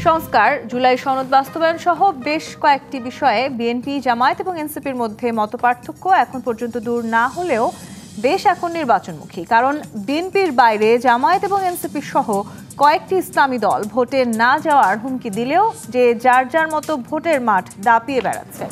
সংস্কার, জুলাই সনদ বাস্তবায়ন সহ বেশ কয়েকটি বিষয়ে বিএনপি, জামায়াত এবং এনসিপির মধ্যে মতপার্থক্য এখন পর্যন্ত দূর না হলেও দেশ এখন নির্বাচনমুখী। কারণ বিএনপির বাইরে জামায়াত এবং এনসিপি সহ কয়েকটি ইসলামী দল ভোটে না যাওয়ার হুমকি দিলেও যে যার যার মতো ভোটের মাঠ দাপিয়ে বেড়াচ্ছে।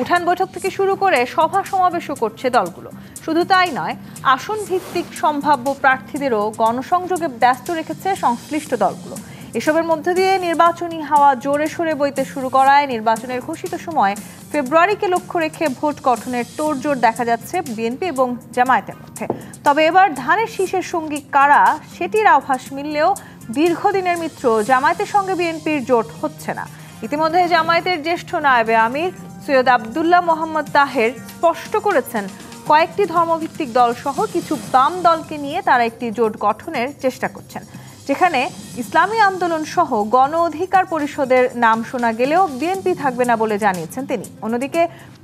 উঠান বৈঠক থেকে শুরু করে সভা সমাবেশও করছে দলগুলো। শুধু তাই নয়, আসন ভিত্তিক সম্ভাব্য প্রার্থীদেরও গণসংযোগে ব্যস্ত রেখেছে সংশ্লিষ্ট দলগুলো। এসবের মধ্যে দিয়ে নির্বাচনী হাওয়া জোরে সোরে বইতে শুরু করায় নির্বাচনের ঘোষিত সময় ফেব্রুয়ারিকে লক্ষ্য রেখে ভোট গঠনের তোড়জোড় দেখা যাচ্ছে বিএনপি এবং জামায়াতের মধ্যে। তবে এবার ধানের শীষের সঙ্গী কারা সেটির আভাস মিললেও দীর্ঘদিনের মিত্র জামায়াতের সঙ্গে বিএনপির জোট হচ্ছে না। ইতিমধ্যে জামায়াতের জ্যেষ্ঠ নায়েবে আমির সৈয়দ আবদুল্লাহ মোহাম্মদ তাহের স্পষ্ট করেছেন, কয়েকটি ধর্মভিত্তিক দল সহ কিছু বাম দলকে নিয়ে তারা একটি জোট গঠনের চেষ্টা করছেন, যেখানে ইসলামী আন্দোলন সহ গণ অধিকার পরিষদের নাম শোনা গেলেও বিএনপি থাকবে না বলে জানিয়েছেন তিনি। অন্যদিকে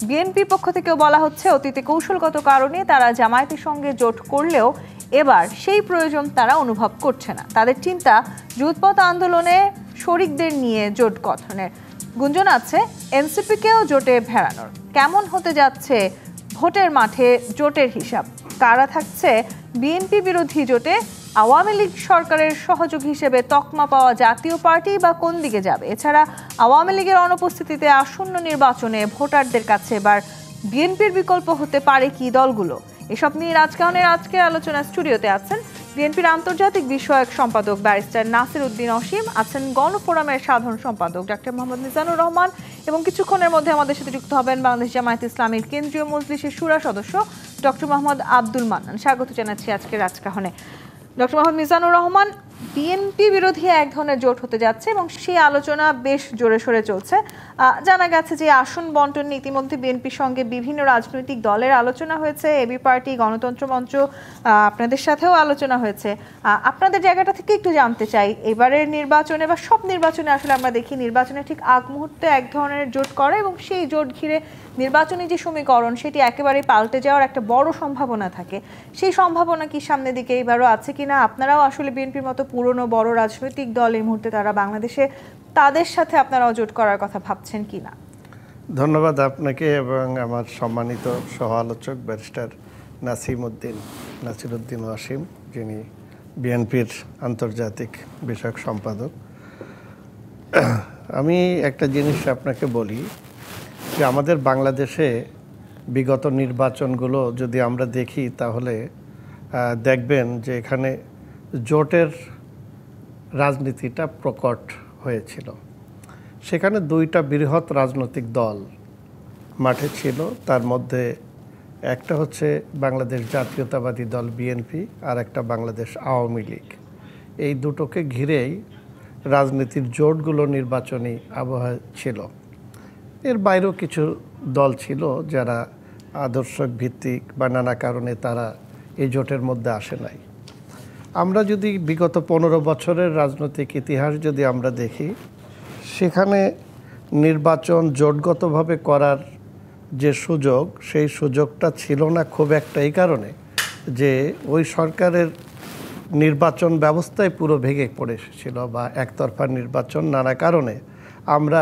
বিএনপির পক্ষ থেকেও বলা হচ্ছে, অতীতে কৌশলগত কারণে তারা জামায়াতের সঙ্গে জোট করলেও এবার সেই প্রয়োজন তারা অনুভব করছে না। তাদের চিন্তা যুদ্ধপথ আন্দোলনে শরিকদের নিয়ে জোট গঠনের। গুঞ্জন আছে এনসিপিকেও জোটে ভেড়ানোর। কেমন হতে যাচ্ছে ভোটের মাঠে জোটের হিসাব? কারা থাকছে বিএনপি বিরোধী জোটে? আওয়ামী লীগ সরকারের সহযোগী হিসেবে তকমা পাওয়া জাতীয় পার্টি বা কোন দিকে যাবে? এছাড়া আওয়ামী লীগের অনুপস্থিতিতে আসন্ন নির্বাচনে ভোটারদের কাছে এবার বিএনপির বিকল্প হতে পারে কি দলগুলো? এসব নিয়ে রাজকাহনের আজকের আলোচনা স্টুডিওতে আছেন বিএনপির আন্তর্জাতিক বিষয়ক সম্পাদক ব্যারিস্টার নাসির উদ্দিন অসীম, আছেন গণফোরামের সাধারণ সম্পাদক ডক্টর মোহাম্মদ মিজানুর রহমান, এবং কিছুক্ষণের মধ্যে আমাদের সাথে যুক্ত হবেন বাংলাদেশ জামায়াত ইসলামীর কেন্দ্রীয় মজলিসের শুরা সদস্য ডক্টর মোহাম্মদ আব্দুল মান্নান। স্বাগত জানাচ্ছি আজকের রাজকাহনে। ডক্টর মোহাম্মদ মিজানুর রহমান, বিএনপি বিরোধী এক ধরনের জোট হতে যাচ্ছে এবং সেই আলোচনা বেশ জোরে সোরে চলছে। জানা গেছে যে আসন বন্টন নিয়ে ইতিমধ্যে বিএনপির সঙ্গে বিভিন্ন রাজনৈতিক দলের আলোচনা হয়েছে। এবি পার্টি, গণতন্ত্র মঞ্চ, আপনাদের সাথেও আলোচনা হয়েছে। আপনাদের জায়গাটা থেকে একটু জানতে চাই, এবারের নির্বাচনে বা সব নির্বাচনে আসলে আমরা দেখি নির্বাচনে ঠিক আগ মুহূর্তে এক ধরনের জোট করে এবং সেই জোট ঘিরে নির্বাচনী যে সমীকরণ সেটি একেবারে পাল্টে যাওয়ার একটা বড় সম্ভাবনা থাকে। সেই সম্ভাবনা কি সামনের দিকে এবারও আছে কিনা? আপনারাও আসলে বিএনপির মতো পুরনো বড় রাজনৈতিক দল এই মুহূর্তে তারা বাংলাদেশে, তাদের সাথে আপনারাও জোট করার কথা ভাবছেন কিনা? ধন্যবাদ আপনাকে এবং আমার সম্মানিত সহ আলোচক ব্যারিস্টার নাসির উদ্দিন অসীম, যিনি বিএনপির আন্তর্জাতিক বিষয়ক সম্পাদক। আমি একটা জিনিস আপনাকে বলি যে আমাদের বাংলাদেশে বিগত নির্বাচনগুলো যদি আমরা দেখি তাহলে দেখবেন যে এখানে জোটের রাজনীতিটা প্রকট হয়েছিল। সেখানে দুইটা বৃহৎ রাজনৈতিক দল মাঠে ছিল, তার মধ্যে একটা হচ্ছে বাংলাদেশ জাতীয়তাবাদী দল বিএনপি আর একটা বাংলাদেশ আওয়ামী লীগ। এই দুটোকে ঘিরেই রাজনীতির জোটগুলো নির্বাচনী আবহাওয়া ছিল। এর বাইরেও কিছু দল ছিল যারা আদর্শ ভিত্তিক বা নানা কারণে তারা এই জোটের মধ্যে আসে নাই। আমরা যদি বিগত 15 বছরের রাজনৈতিক ইতিহাস যদি আমরা দেখি, সেখানে নির্বাচন জোটগতভাবে করার যে সুযোগ, সেই সুযোগটা ছিল না খুব একটা, এই কারণে যে ওই সরকারের নির্বাচন ব্যবস্থায় পুরো ভেঙে পড়ে এসেছিল বা একতরফা নির্বাচন নানা কারণে আমরা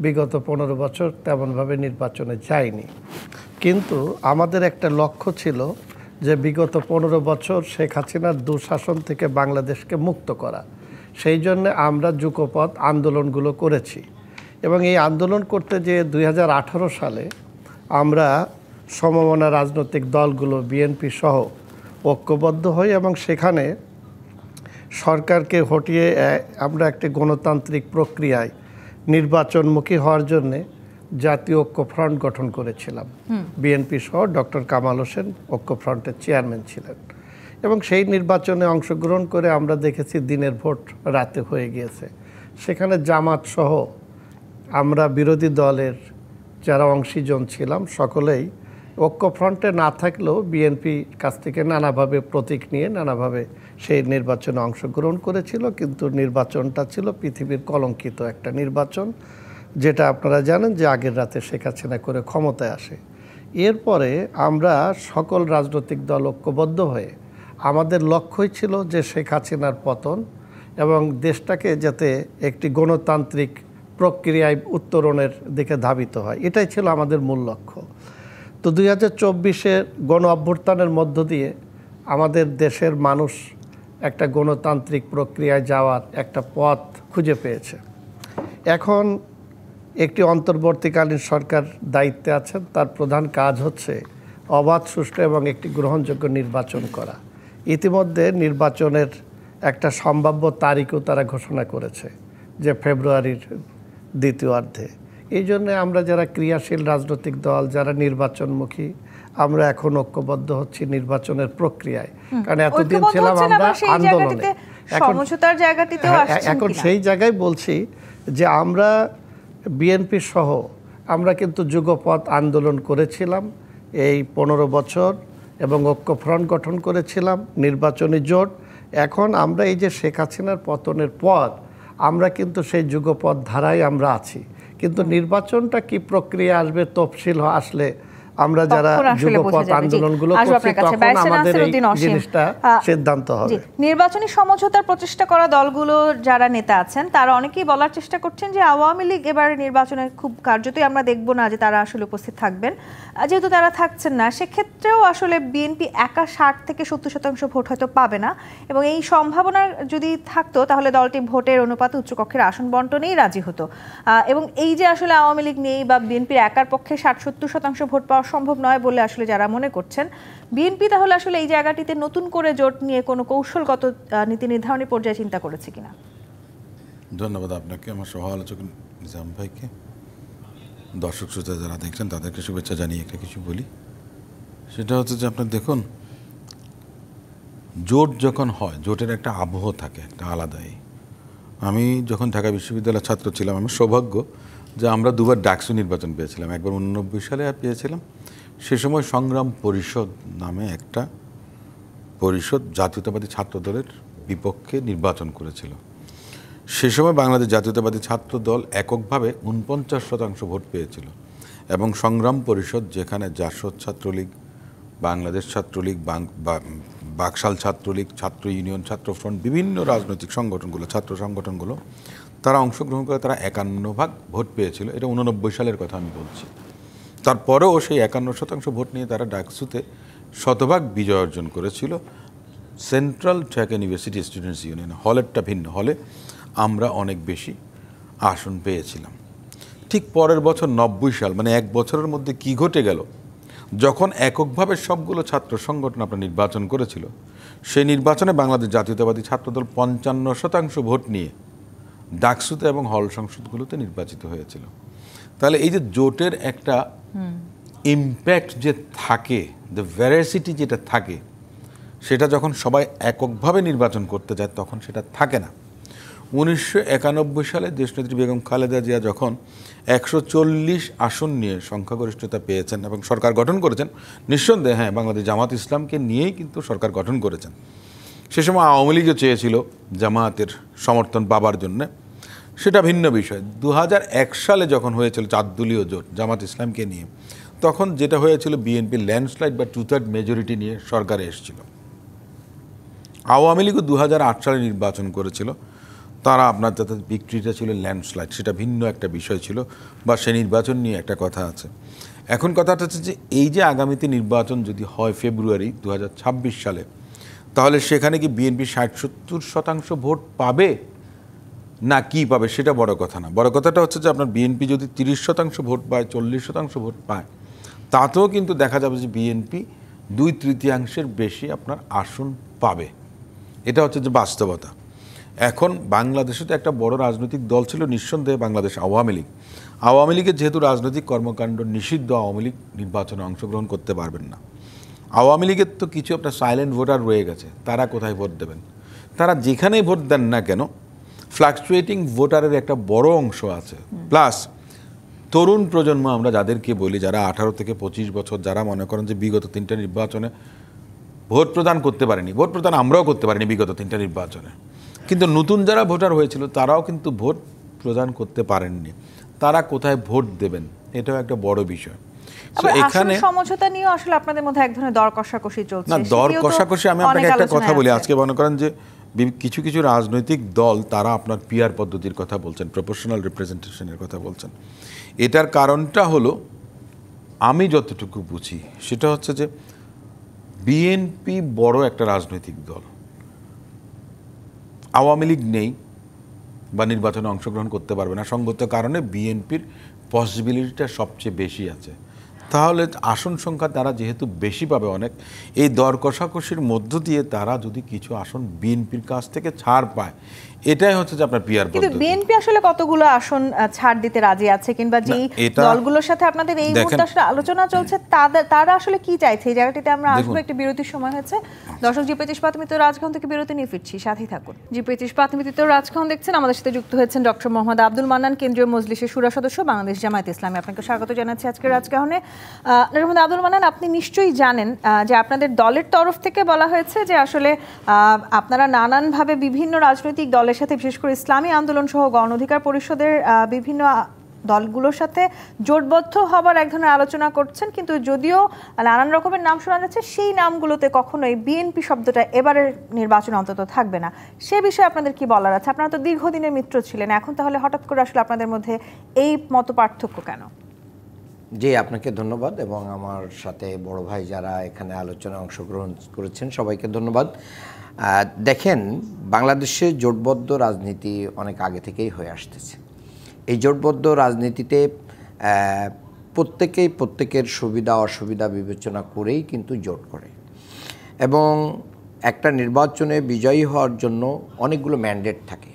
বিগত 15 বছর তেমনভাবে নির্বাচনে যাইনি। কিন্তু আমাদের একটা লক্ষ্য ছিল যে বিগত 15 বছর শেখ হাসিনার দুঃশাসন থেকে বাংলাদেশকে মুক্ত করা। সেই জন্য আমরা যুগপৎ আন্দোলনগুলো করেছি এবং এই আন্দোলন করতে যে 2018 সালে আমরা সমমনা রাজনৈতিক দলগুলো বিএনপি সহ ঐক্যবদ্ধ হই এবং সেখানে সরকারকে হটিয়ে আমরা একটি গণতান্ত্রিক প্রক্রিয়ায় নির্বাচনমুখী হওয়ার জন্যে জাতীয় ঐক্য ফ্রন্ট গঠন করেছিলাম। বিএনপি সহ ডক্টর কামাল হোসেন ঐক্য ফ্রন্টের চেয়ারম্যান ছিলেন এবং সেই নির্বাচনে অংশগ্রহণ করে আমরা দেখেছি দিনের ভোট রাতে হয়ে গিয়েছে। সেখানে জামাত সহ আমরা বিরোধী দলের যারা অংশীজন ছিলাম সকলেই ঐক্য ফ্রন্টে না থাকলেও বিএনপি কাছ থেকে নানাভাবে প্রতীক নিয়ে নানাভাবে সেই নির্বাচনে অংশগ্রহণ করেছিল। কিন্তু নির্বাচনটা ছিল পৃথিবীর কলঙ্কিত একটা নির্বাচন, যেটা আপনারা জানেন যে আগের রাতে শেখ হাসিনা করে ক্ষমতায় আসে। এরপরে আমরা সকল রাজনৈতিক দল ঐক্যবদ্ধ হয়ে আমাদের লক্ষ্যই ছিল যে শেখ হাসিনার পতন এবং দেশটাকে যাতে একটি গণতান্ত্রিক প্রক্রিয়ায় উত্তরণের দিকে ধাবিত হয়, এটাই ছিল আমাদের মূল লক্ষ্য। তো 2024-এর গণ অভ্যুত্থানের মধ্য দিয়ে আমাদের দেশের মানুষ একটা গণতান্ত্রিক প্রক্রিয়ায় যাওয়ার একটা পথ খুঁজে পেয়েছে। এখন একটি অন্তর্বর্তীকালীন সরকার দায়িত্বে আছেন, তার প্রধান কাজ হচ্ছে অবাধ, সুষ্ঠু এবং একটি গ্রহণযোগ্য নির্বাচন করা। ইতিমধ্যে নির্বাচনের একটা সম্ভাব্য তারিখও তারা ঘোষণা করেছে, যে ফেব্রুয়ারির দ্বিতীয়ার্ধে। এই জন্য আমরা যারা ক্রিয়াশীল রাজনৈতিক দল, যারা নির্বাচনমুখী, আমরা এখন ঐক্যবদ্ধ হচ্ছি নির্বাচনের প্রক্রিয়ায়। কারণ এতদিন ছিলাম আমরা আন্দোলনে, এখন সেই জায়গায় বলছি যে আমরা বিএনপি সহ আমরা কিন্তু যুগপৎ আন্দোলন করেছিলাম এই 15 বছর, এবং ঐক্যফ্রন্ট গঠন করেছিলাম, নির্বাচনী জোট। এখন আমরা এই যে শেখ হাসিনার পতনের পর আমরা কিন্তু সেই যুগপৎ ধারায় আমরা আছি, কিন্তু নির্বাচনটা কি প্রক্রিয়া আসবে, তফসিল আসলে আমরা যারা যুগপৎ আন্দোলনগুলো করছি তখন আমাদের এই জিনিসটা সিদ্ধান্ত হবে। নির্বাচনী সমঝোতার প্রচেষ্টা করা দলগুলো যারা নেতা আছেন তারা অনেকেই বলার চেষ্টা করছেন যে আওয়ামী লীগ এবার নির্বাচনে খুব কার্যতই আমরা দেখব না যে তারা আসলে উপস্থিত থাকবেন। যেহেতু তারা থাকছেন না, সেক্ষেত্রেও আসলে বিএনপি একা 60 থেকে 70% ভোট হয়তো পাবে না, এবং এই সম্ভাবনা যদি থাকতো তাহলে দলটি ভোটের অনুপাতে উচ্চকক্ষের আসন বন্টনেই রাজি হতো। এবং এই যে আসলে আওয়ামী লীগ নেই বা বিএনপির একার পক্ষে 60-70% ভোট পাওয়া সম্ভব নয় বলে আসলে যারা মনে করছেন, বিএনপি তাহলে আসলে এই জায়গাটিতে নতুন করে জোট নিয়ে কোনো কৌশলগত নীতি নির্ধারণী পর্যায়ে চিন্তা করেছে কিনা? ধন্যবাদ আপনাকে, আমার সহ আলোচক নিজাম ভাইকে, দর্শক শ্রোতা যারা দেখছেন তাদেরকে শুভেচ্ছা জানিয়ে একটা কিছু বলি। সেটা হচ্ছে যে আপনার দেখুন, জোট যখন হয়, জোটের একটা আবহ থাকে, একটা আলাদাই। আমি যখন ঢাকা বিশ্ববিদ্যালয়ের ছাত্র ছিলাম, আমার সৌভাগ্য যে আমরা দুবার ডাকসু নির্বাচন পেয়েছিলাম, একবার 89 সালে আর পেয়েছিলাম। সে সময় সংগ্রাম পরিষদ নামে একটা পরিষদ জাতীয়তাবাদী ছাত্র দলের বিপক্ষে নির্বাচন করেছিল। সে সময় বাংলাদেশ জাতীয়তাবাদী ছাত্র দল এককভাবে 49% ভোট পেয়েছিল, এবং সংগ্রাম পরিষদ, যেখানে জাসদ ছাত্রলীগ, বাংলাদেশ ছাত্রলীগ, বাকশাল ছাত্রলীগ, ছাত্র ইউনিয়ন, ছাত্রফ্রন্ট, বিভিন্ন রাজনৈতিক সংগঠনগুলো, ছাত্র সংগঠনগুলো তারা অংশগ্রহণ করে তারা 51% ভোট পেয়েছিল। এটা 89 সালের কথা আমি বলছি। তারপরেও সেই 51% ভোট নিয়ে তারা ডাকসুতে 100% বিজয় অর্জন করেছিল। Central Dhaka university students union, হলেরটা ভিন্ন, হলে আমরা অনেক বেশি আসন পেয়েছিলাম। ঠিক পরের বছর 90 সাল, মানে এক বছরের মধ্যে কি ঘটে গেল, যখন এককভাবে সবগুলো ছাত্র সংগঠন আপনার নির্বাচন করেছিল, সেই নির্বাচনে বাংলাদেশ জাতীয়তাবাদী ছাত্রদল 55% ভোট নিয়ে ডাকসুতে এবং হল সংসদগুলোতে নির্বাচিত হয়েছিল। তাহলে এই যে জোটের একটা ইম্প্যাক্ট যে থাকে, দ্য ভ্যারাসিটি যেটা থাকে, সেটা যখন সবাই এককভাবে নির্বাচন করতে যায় তখন সেটা থাকে না। 1991 সালে দেশনেত্রী বেগম খালেদা জিয়া যখন 140 আসন নিয়ে সংখ্যাগরিষ্ঠতা পেয়েছেন এবং সরকার গঠন করেছেন, নিঃসন্দেহে হ্যাঁ, বাংলাদেশ জামাত ইসলামকে নিয়েই কিন্তু সরকার গঠন করেছেন। সে সময় আওয়ামী লীগও চেয়েছিল জামায়াতের সমর্থন পাবার জন্যে, সেটা ভিন্ন বিষয়। 2001 সালে যখন হয়েছিল 4 দলীয় জোট জামাত ইসলামকে নিয়ে, তখন যেটা হয়েছিল, বিএনপি ল্যান্ডস্লাইড বা 2/3 মেজরিটি নিয়ে সরকারে এসেছিল। আওয়ামী লীগও 2008 সালে নির্বাচন করেছিল, তারা আপনার যাতে বিক্রিটা ছিল ল্যান্ডস্লাইড, সেটা ভিন্ন একটা বিষয় ছিল, বা সে নির্বাচন নিয়ে একটা কথা আছে। এখন কথাটা হচ্ছে যে এই যে আগামীতে নির্বাচন যদি হয় ফেব্রুয়ারি 2026 সালে, তাহলে সেখানে কি বিএনপি 60-70% ভোট পাবে না কি পাবে, সেটা বড় কথা না। বড় কথাটা হচ্ছে যে আপনার বিএনপি যদি 30% ভোট পায়, 40% ভোট পায়, তাতেও কিন্তু দেখা যাবে যে বিএনপি 2/3 বেশি আপনার আসন পাবে। এটা হচ্ছে যে বাস্তবতা। এখন বাংলাদেশে তো একটা বড় রাজনৈতিক দল ছিল নিঃসন্দেহে বাংলাদেশ আওয়ামী লীগ। আওয়ামী লীগের যেহেতু রাজনৈতিক কর্মকাণ্ড নিষিদ্ধ, আওয়ামী লীগ নির্বাচনে অংশগ্রহণ করতে পারবেন না। আওয়ামী লীগের তো কিছু আপনার সাইলেন্ট ভোটার রয়ে গেছে, তারা কোথায় ভোট দেবেন? তারা যেখানেই ভোট দেন না কেন, ফ্লাকচুয়েটিং ভোটারের একটা বড় অংশ আছে। প্লাস তরুণ প্রজন্ম আমরা যাদেরকে বলি, যারা 18 থেকে 25 বছর, যারা মনে করেন যে বিগত 3টা নির্বাচনে ভোট প্রদান করতে পারেনি, ভোট প্রদান আমরাও করতে পারিনি বিগত 3টা নির্বাচনে, কিন্তু নতুন যারা ভোটার হয়েছিল তারাও কিন্তু ভোট প্রদান করতে পারেননি। তারা কোথায় ভোট দেবেন, এটাও একটা বড় বিষয়। এখানে সমঝোতা নিয়ে আসলে আপনাদের মধ্যে এক ধরনের দর কষাকষি চলছে। না, দর কষাকষি আমি আপনাকে একটা কথা বলি। আজকে মনে করেন যে কিছু কিছু রাজনৈতিক দল তারা আপনার পিআর পদ্ধতির কথা বলছেন, প্রপোর্শনাল রিপ্রেজেন্টেশনের কথা বলছেন। এটার কারণটা হলো, আমি যতটুকু বুঝি সেটা হচ্ছে যে বিএনপি বড় একটা রাজনৈতিক দল, আওয়ামী লীগ নেই বা নির্বাচনে অংশগ্রহণ করতে পারবে না, সঙ্গত কারণে বিএনপির পসিবিলিটিটা সবচেয়ে বেশি আছে। তাহলে আসন সংখ্যা তারা যেহেতু বেশি পাবে অনেক, এই দর কষাকষির মধ্য দিয়ে তারা যদি কিছু আসন বিএনপির কাছ থেকে ছাড় পায়, এটাই হচ্ছে যে আপনার পিআর কিন্তু পদ্ধতি। বিএনপি আসলে কতগুলো আসন ছাড় দিতে রাজি আছে, কিংবা যে দলগুলোর সাথে আপনাদের এই মুহূর্তে আসলে আলোচনা চলছে তারা আসলে কি চাইছে, এই জায়গাটিতে আমরা আসবো। একটা বিরতির সময় হয়েছে। দর্শক, জি25 প্রাথমিক রাজকাহন থেকে বিরতি নিয়ে ফিরছি, সাথেই থাকুন। জি25 প্রাথমিক রাজকাহন দেখছেন। আমাদের সাথে যুক্ত হয়েছেন ডক্টর মোহাম্মদ আব্দুল মান্নান, কেন্দ্রীয় মজলিসের শুরা সদস্য, বাংলাদেশ জামায়াত ইসলামী। আপনাকে স্বাগত জানাচ্ছি আজকের রাজকাহনে। ডক্টর মোহাম্মদ আব্দুল মান্নান, আপনি নিশ্চয়ই জানেন যে আপনাদের দলের তরফ থেকে বলা হয়েছে যে আসলে আপনারা নানানভাবে বিভিন্ন রাজনৈতিক দলের সাথে, বিশেষ করে ইসলামী আন্দোলন সহ গণ অধিকার পরিষদের বিভিন্ন দলগুলোর সাথে জোটবদ্ধ হবার এক ধরনের আলোচনা করছেন, কিন্তু যদিও নানান রকমের নাম শোনা যাচ্ছে, সেই নামগুলোতে কখনোই বিএনপি শব্দটা এবারের নির্বাচন অন্তত থাকবে না। সে বিষয়ে আপনাদের কি বলার আছে? আপনারা তো দীর্ঘদিনের মিত্র ছিলেন, এখন তাহলে হঠাৎ করে আসলে আপনাদের মধ্যে এই মত পার্থক্য কেন? জি, আপনাকে ধন্যবাদ, এবং আমার সাথে বড় ভাই যারা এখানে আলোচনায় অংশগ্রহণ করেছেন সবাইকে ধন্যবাদ। দেখেন, বাংলাদেশে জোটবদ্ধ রাজনীতি অনেক আগে থেকেই হয়ে আসতেছে। এই জোটবদ্ধ রাজনীতিতে প্রত্যেকের সুবিধা অসুবিধা বিবেচনা করেই কিন্তু জোট করে, এবং একটা নির্বাচনে বিজয়ী হওয়ার জন্য অনেকগুলো ম্যান্ডেট থাকে।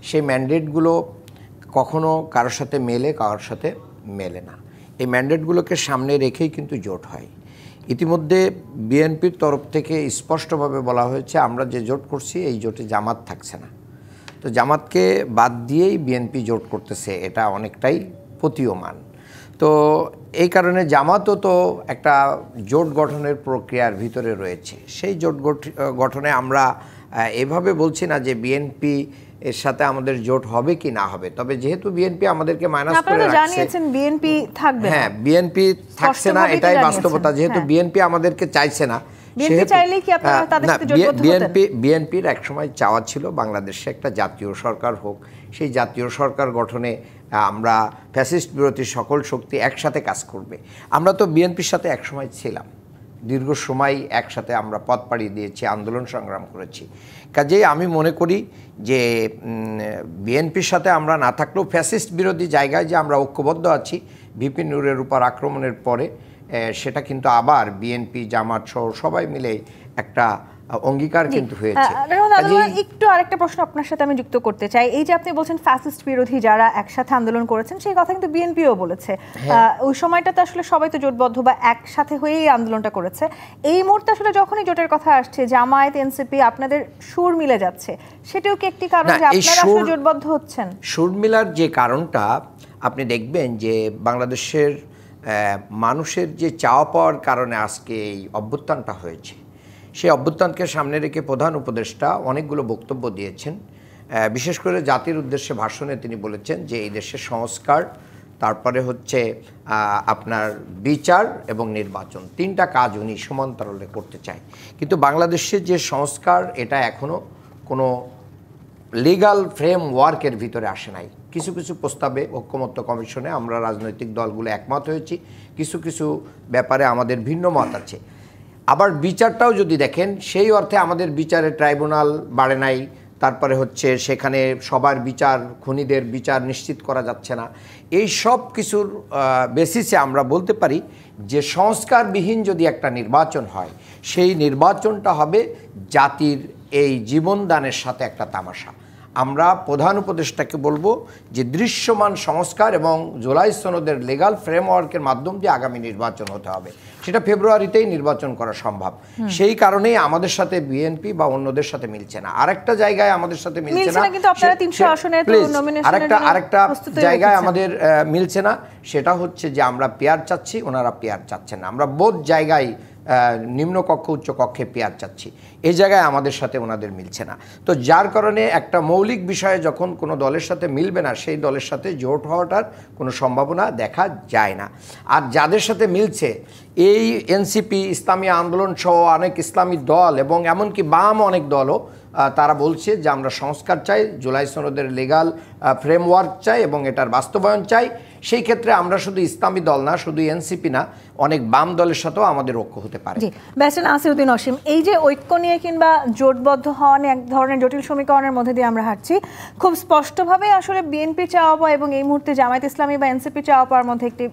সেই ম্যান্ডেটগুলো কখনো কারোর সাথে মেলে, কারোর সাথে মেলে না। এই ম্যান্ডেটগুলোকে সামনে রেখেই কিন্তু জোট হয়। ইতিমধ্যে বিএনপির তরফ থেকে স্পষ্টভাবে বলা হয়েছে, আমরা যে জোট করছি এই জোটে জামাত থাকছে না। তো জামাতকে বাদ দিয়েই বিএনপি জোট করতেছে, এটা অনেকটাই প্রতীয়মান। তো এই কারণে জামাতও তো একটা জোট গঠনের প্রক্রিয়ার ভিতরে রয়েছে। সেই জোট গঠনে আমরা এভাবে বলছি না যে বিএনপি এর সাথে আমাদের জোট হবে কি না হবে, তবে যেহেতু বিএনপি আমাদেরকে মাইনাস করে রাখছে, বিএনপি থাকবে না, হ্যাঁ বিএনপি থাকছে না, এটাই বাস্তবতা। যেহেতু বিএনপি আমাদেরকে চাইছে না, বিএনপির একসময় চাওয়া ছিল বাংলাদেশে একটা জাতীয় সরকার হোক। সেই জাতীয় সরকার গঠনে আমরা ফ্যাসিস্ট বিরোধী সকল শক্তি একসাথে কাজ করবে। আমরা তো বিএনপির সাথে একসময় ছিলাম, দীর্ঘ সময় একসাথে আমরা পথ পাড়িয়ে দিয়েছি, আন্দোলন সংগ্রাম করেছি। কাজেই আমি মনে করি যে বিএনপির সাথে আমরা না থাকলেও ফ্যাসিস্ট বিরোধী জায়গায় যে আমরা ঐক্যবদ্ধ আছি ভিপি নুরের উপর আক্রমণের পরে, সেটা কিন্তু আবার বিএনপি জামাত সহ সবাই মিলে একটা অঙ্গীকার কিন্তু হয়েছে। একটু আরেকটা প্রশ্ন আপনার সাথে আমি যুক্ত করতে চাই। এই যে আপনি বলছেন ফ্যাসিস্ট বিরোধী যারা একসাথে আন্দোলন করেছেন, সেই কথা কিন্তু বিএনপিও বলেছে। ওই সময়টাতে আসলে সবাই তো জোটবদ্ধ বা একসাথে হয়েই আন্দোলনটা করেছে। এই মুহূর্তে আসলে যখনই জোটের কথা আসছে, জামায়াত এনসিপি আপনাদের সুর মিলে যাচ্ছে, সেটাও কি একটি কারণ যে আপনারা আসলে জোটবদ্ধ হচ্ছেন? সুর মিলার যে কারণটা আপনি দেখবেন যে বাংলাদেশের মানুষের যে চাওয়া পাওয়ার কারণে আজকে এই অভ্যুত্থানটা হয়েছে, সেই অভ্যুত্থানকে সামনে রেখে প্রধান উপদেষ্টা অনেকগুলো বক্তব্য দিয়েছেন। বিশেষ করে জাতির উদ্দেশ্যে ভাষণে তিনি বলেছেন যে এই দেশের সংস্কার, তারপরে হচ্ছে আপনার বিচার এবং নির্বাচন, তিনটা কাজ উনি সমান্তরালে করতে চায়। কিন্তু বাংলাদেশের যে সংস্কার, এটা এখনও কোনো লিগাল ফ্রেমওয়ার্কের ভিতরে আসে নাই। কিছু কিছু প্রস্তাবে ঐক্যমত্য কমিশনে আমরা রাজনৈতিক দলগুলো একমত হয়েছি, কিছু কিছু ব্যাপারে আমাদের ভিন্ন মত আছে। আবার বিচারটাও যদি দেখেন, সেই অর্থে আমাদের বিচারের ট্রাইব্যুনাল বাড়ে নাই, তারপরে হচ্ছে সেখানে সবার বিচার, খুনিদের বিচার নিশ্চিত করা যাচ্ছে না। এই সব কিছুর বেসিসে আমরা বলতে পারি যে সংস্কারবিহীন যদি একটা নির্বাচন হয়, সেই নির্বাচনটা হবে জাতির এই জীবনদানের সাথে একটা তামাশা। আমরা প্রধান উপদেষ্টাকে বলবো যে দৃশ্যমান সংস্কার এবং জুলাই সনদের লিগ্যাল ফ্রেমওয়ার্কের মাধ্যম দিয়ে আগামী নির্বাচন হতে হবে। সেটা ফেব্রুয়ারিতেই নির্বাচন করা সম্ভব। সেই কারণেই আমাদের সাথে বিএনপি বা অন্যদের সাথে মিলছে না। আরেকটা জায়গায় আমাদের সাথে মিলছে না, আরেকটা জায়গায় আমাদের মিলছে না, সেটা হচ্ছে যে আমরা পেয়ার চাচ্ছি, ওনারা পেয়ার চাচ্ছেন না। আমরা বোধ জায়গায় নিম্নকক্ষ উচ্চ কক্ষে পেয়ার চাচ্ছি, এই জায়গায় আমাদের সাথে ওনাদের মিলছে না। তো যার কারণে একটা মৌলিক বিষয়ে যখন কোনো দলের সাথে মিলবে না, সেই দলের সাথে জোট হওয়াটার কোনো সম্ভাবনা দেখা যায় না। আর যাদের সাথে মিলছে, এই এনসিপি, ইসলামী আন্দোলন সহ অনেক ইসলামী দল এবং এমনকি বাম অনেক দলও তারা বলছে যে আমরা সংস্কার চাই, জুলাই সনদের লিগ্যাল ফ্রেমওয়ার্ক চাই এবং এটার বাস্তবায়ন চাই। সেই ক্ষেত্রে আমরা শুধু ইসলামী দল না, শুধু এনসিপি না, অনেক বাম দলের সাথেও আমাদের ঐক্য হতে পারে। জি, ব্যারিস্টার নাসিরউদ্দিন অসীম, এই যে ঐক্য নিয়ে কিংবা জোটবদ্ধ হওয়া নিয়ে এক ধরনের জটিল সমীকরণের মধ্যে দিয়ে আমরা হাঁটছি, খুব স্পষ্টভাবে আসলে বিএনপি চাওয়া পাওয়া এবং এই মুহূর্তে জামায়াত ইসলামী বা এনসিপি চাওয়া পাওয়ার মধ্যে একটি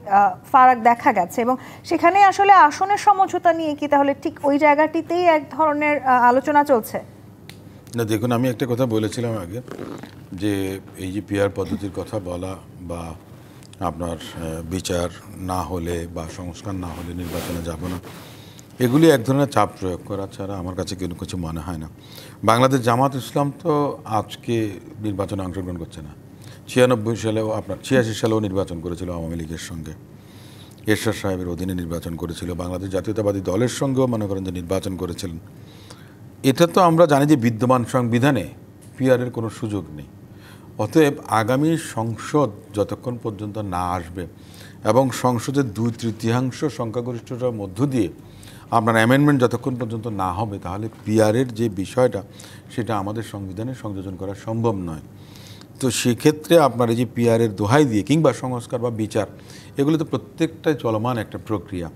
ফারাক দেখা গেছে, এবং সেখানে আসলে আসনের সমঝোতা নিয়ে কি তাহলে ঠিক ওই জায়গাটিতেই এক ধরনের আলোচনা চলছে? না, দেখুন, আমি একটা কথা বলেছিলাম আগে যে এই যে পিআর পদ্ধতির কথা বলা বা আপনার বিচার না হলে বা সংস্কার না হলে নির্বাচনে যাব না, এগুলি এক ধরনের চাপ প্রয়োগ করা ছাড়া আমার কাছে কিছু মনে হয় না। বাংলাদেশ জামাত ইসলাম তো আজকে নির্বাচনে অংশগ্রহণ করছে না। 96 সালেও আপনার 86 সালেও নির্বাচন করেছিল আওয়ামী লীগের সঙ্গে, এরশাদ সাহেবের অধীনে নির্বাচন করেছিল, বাংলাদেশ জাতীয়তাবাদী দলের সঙ্গেও মনে করেন যে নির্বাচন করেছিলেন। এটা তো আমরা জানি যে বিদ্যমান সংবিধানে পিআরের কোনো সুযোগ নেই। অতএব আগামী সংসদ যতক্ষণ পর্যন্ত না আসবে এবং সংসদের 2/3 সংখ্যাগরিষ্ঠতার মধ্য দিয়ে আপনার অ্যামেন্ডমেন্ট যতক্ষণ পর্যন্ত না হবে, তাহলে পিআরের যে বিষয়টা সেটা আমাদের সংবিধানে সংযোজন করা সম্ভব নয়। তো সেক্ষেত্রে আপনার এই যে পিআরের দোহাই দিয়ে কিংবা সংস্কার বা বিচার, এগুলো তো প্রত্যেকটাই চলমান একটা প্রক্রিয়া।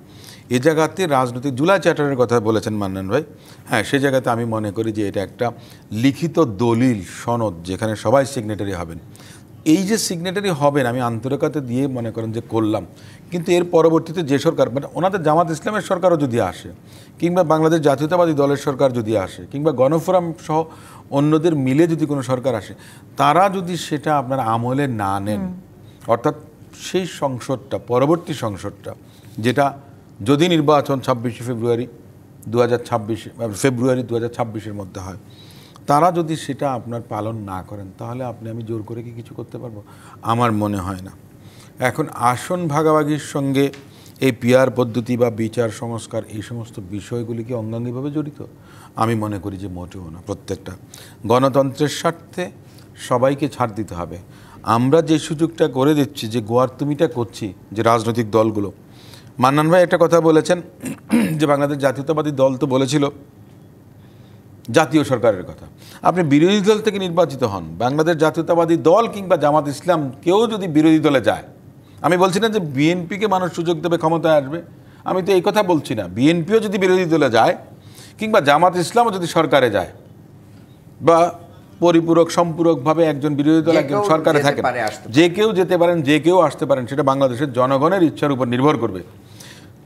এ জায়গাতে রাজনৈতিক জুলাই চ্যাটারের কথা বলেছেন মান্নান ভাই, হ্যাঁ, সে জায়গাতে আমি মনে করি যে এটা একটা লিখিত দলিল সনদ যেখানে সবাই সিগনেটারি হবেন। এই যে সিগনেটারি হবেন আমি আন্তরিকতা দিয়ে মনে করেন যে করলাম, কিন্তু এর পরবর্তীতে যে সরকার, মানে ওনাদের জামাত ইসলামের সরকারও যদি আসে কিংবা বাংলাদেশ জাতীয়তাবাদী দলের সরকার যদি আসে কিংবা গণফোরাম সহ অন্যদের মিলে যদি কোনো সরকার আসে, তারা যদি সেটা আপনার আমলে না নেন, অর্থাৎ সেই সংসদটা, পরবর্তী সংসদটা, যেটা যদি নির্বাচন 26 ফেব্রুয়ারি 2026 মধ্যে হয়, তারা যদি সেটা আপনার পালন না করেন, তাহলে আমি জোর করে কি কিছু করতে পারবো? আমার মনে হয় না। এখন আসন ভাগাভাগির সঙ্গে এই পিআর পদ্ধতি বা বিচার সংস্কার এই সমস্ত বিষয়গুলি কি অঙ্গাঙ্গিভাবে জড়িত? আমি মনে করি যে মোটেও না। প্রত্যেকটা গণতন্ত্রের স্বার্থে সবাইকে ছাড় দিতে হবে। আমরা যে সুযোগটা করে দিচ্ছি, যে গোয়ার তুমিটা করছি, যে রাজনৈতিক দলগুলো, মান্নান ভাই একটা কথা বলেছেন যে বাংলাদেশ জাতীয়তাবাদী দল তো বলেছিল জাতীয় সরকারের কথা। আপনি বিরোধী দল থেকে নির্বাচিত হন, বাংলাদেশ জাতীয়তাবাদী দল কিংবা জামাত ইসলাম কেউ যদি বিরোধী দলে যায়, আমি বলছি না যে বিএনপিকে মানুষ সুযোগ দেবে ক্ষমতায় আসবে, আমি তো এই কথা বলছি না। বিএনপিও যদি বিরোধী দলে যায় কিংবা জামাত ইসলামও যদি সরকারে যায় বা পরিপূরক সম্পূরকভাবে একজন বিরোধী দল একজন সরকারে থাকেন, যে কেউ যেতে পারেন, যে কেউ আসতে পারেন, সেটা বাংলাদেশের জনগণের ইচ্ছার উপর নির্ভর করবে।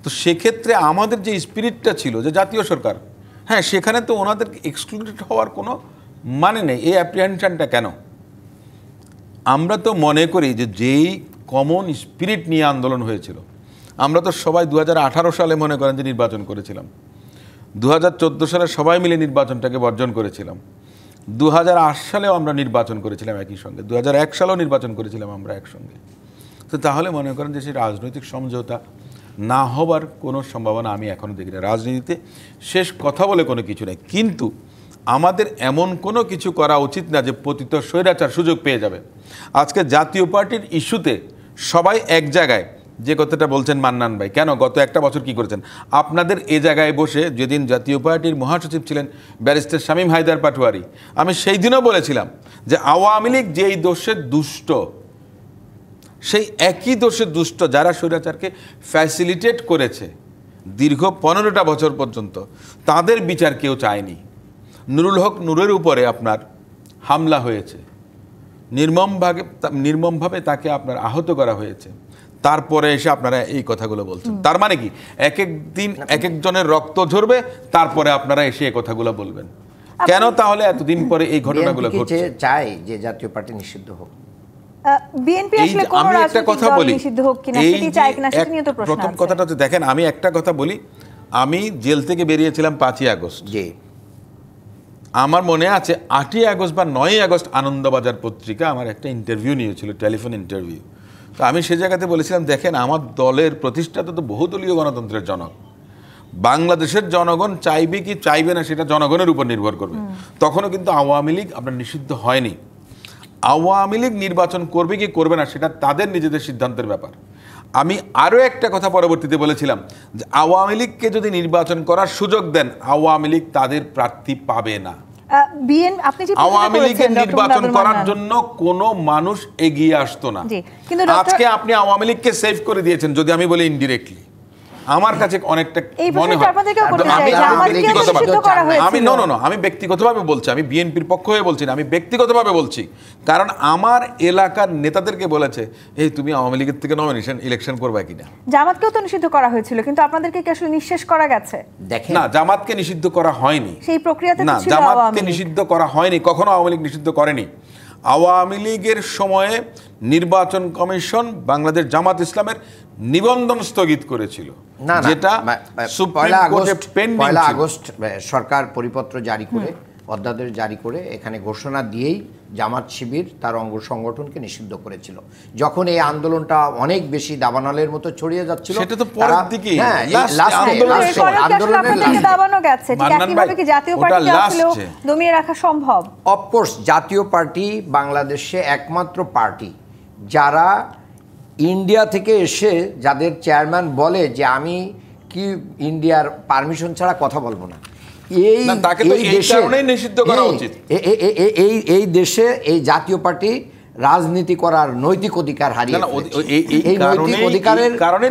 তো সেক্ষেত্রে আমাদের যে স্পিরিটটা ছিল যে জাতীয় সরকার, হ্যাঁ, সেখানে তো ওনাদের এক্সক্লুডেড হওয়ার কোনো মানে নেই। এই অ্যাপ্রিহেনশনটা কেন? আমরা তো মনে করি যে যেই কমন স্পিরিট নিয়ে আন্দোলন হয়েছিল, আমরা তো সবাই 2018 সালে মনে করেন যে নির্বাচন করেছিলাম, 2014 সালে সবাই মিলে নির্বাচনটাকে বর্জন করেছিলাম, 2008 সালেও আমরা নির্বাচন করেছিলাম একই সঙ্গে, 2001 সালেও নির্বাচন করেছিলাম আমরা একসঙ্গে। তো তাহলে মনে করেন যে সেই রাজনৈতিক সমঝোতা না হবার কোনো সম্ভাবনা আমি এখনও দেখি না। রাজনীতিতে শেষ কথা বলে কোনো কিছু নেই, কিন্তু আমাদের এমন কোনো কিছু করা উচিত না যে পতিত স্বৈরাচার সুযোগ পেয়ে যাবে। আজকে জাতীয় পার্টির ইস্যুতে সবাই এক জায়গায়, যে কথাটা বলছেন মান্নান ভাই, কেন গত একটা বছর কি করেছেন আপনাদের এ জায়গায় বসে? যেদিন জাতীয় পার্টির মহাসচিব ছিলেন ব্যারিস্টার শামীম হায়দার পাটোয়ারি, আমি সেই দিনও বলেছিলাম যে আওয়ামী লীগ যেই দোষে দুষ্ট, সেই একই দোষে দুষ্ট যারা স্বৈরাচারকে ফ্যাসিলিটেট করেছে দীর্ঘ 15টা বছর পর্যন্ত, তাদের বিচার কেউ চায়নি। নুরুল হক নূরের উপরে আপনার হামলা হয়েছে, নির্মমভাবে তাকে আপনার আহত করা হয়েছে, তারপরে এসে আপনারা এই কথাগুলো বলছেন। তার মানে কি এক এক দিন এক একজনের রক্ত ঝরবে, তারপরে আপনারা এসে এই কথাগুলো বলবেন কেন? তাহলে এতদিন পরে এই ঘটনাগুলো ঘটছে। চাই যে জাতীয় পার্টি নিষিদ্ধ হোক, বিএনপি আসলে কোন রাজনৈতিক দল নিষিদ্ধ হোক কিনা সেটি চায় কিনা সেটা নিয়ে তো প্রশ্ন আছে। প্রথম কথাটা হচ্ছে, দেখেন, আমি একটা কথা বলি, আমি জেল থেকে বেরিয়েছিলাম 5ই আগস্ট। জি, আমার মনে আছে 8ই আগস্ট বা 9ই আগস্ট আনন্দবাজার পত্রিকা আমার একটা ইন্টারভিউ নিয়েছিল, টেলিফোন ইন্টারভিউ। তো আমি সে জায়গাতে বলেছিলাম, দেখেন, আমার দলের প্রতিষ্ঠাতা তো বহুদলীয় গণতন্ত্রের জনক, বাংলাদেশের জনগণ চাইবে কি চাইবে না সেটা জনগণের উপর নির্ভর করবে। তখনও কিন্তু আওয়ামী লীগ আপনার নিষিদ্ধ হয়নি। আওয়ামী লীগ নির্বাচন করবে কি করবে না সেটা তাদের নিজেদের সিদ্ধান্তের ব্যাপার। আমি আরও একটা কথা পরবর্তীতে বলেছিলাম যে আওয়ামী লীগকে যদি নির্বাচন করার সুযোগ দেন, আওয়ামী লীগ তাদের প্রার্থী পাবে না। আপনি যে আওয়ামী লীগের নির্বাচন করার জন্য কোনো মানুষ এগিয়ে আসতো না। কিন্তু আজকে আপনি আওয়ামী লীগকে সেভ করে দিয়েছেন, যদি আমি বলি ইনডিরেক্টলি। আমার কাছে অনেকটা মনে হয় আমি ব্যক্তিগতভাবে বলছি, আমি বিএনপির পক্ষ হয়ে বলছি না, আমি ব্যক্তিগতভাবে বলছি। কারণ আমার এলাকার নেতাদেরকে বলেছে, এই তুমি আওয়ামী লীগের থেকে নমিনেশন ইলেকশন করবে কিনা। জামাতকেও তো নিষিদ্ধ করা হয়েছিল, কিন্তু আপনাদেরকে কি আসলে নিঃশেষ করা গেছে? না, জামাতকে নিষিদ্ধ করা হয়নি। সেই প্রক্রিয়াতে না, জামাতকে নিষিদ্ধ করা হয়নি, কখনো আওয়ামী লীগ নিষিদ্ধ করেনি। আওয়ামী লীগের সময়ে নির্বাচন কমিশন বাংলাদেশ জামাত ইসলামের নিবন্ধন স্থগিত করেছিল, যেটা পয়লা আগস্ট সরকার পরিপত্র জারি করে, অধ্যাদেশ জারি করে এখানে ঘোষণা দিয়েই জামাত শিবির তার অঙ্গ সংগঠনকে নিষিদ্ধ করেছিল। যখন এই আন্দোলনটা অনেক বেশি দাবানলের মতো ছড়িয়ে যাচ্ছিল, সেটা তো পরের দিকে দমিয়ে রাখা সম্ভব। অফকোর্স জাতীয় পার্টি বাংলাদেশে একমাত্র পার্টি যারা ইন্ডিয়া থেকে এসে, যাদের চেয়ারম্যান বলে যে আমি কি ইন্ডিয়ার পারমিশন ছাড়া কথা বলবো না, এই দেশে এই জাতীয় পার্টি রাজনীতি করার নৈতিক অধিকার হারিয়ে এই নৈতিক অধিকারের কারণে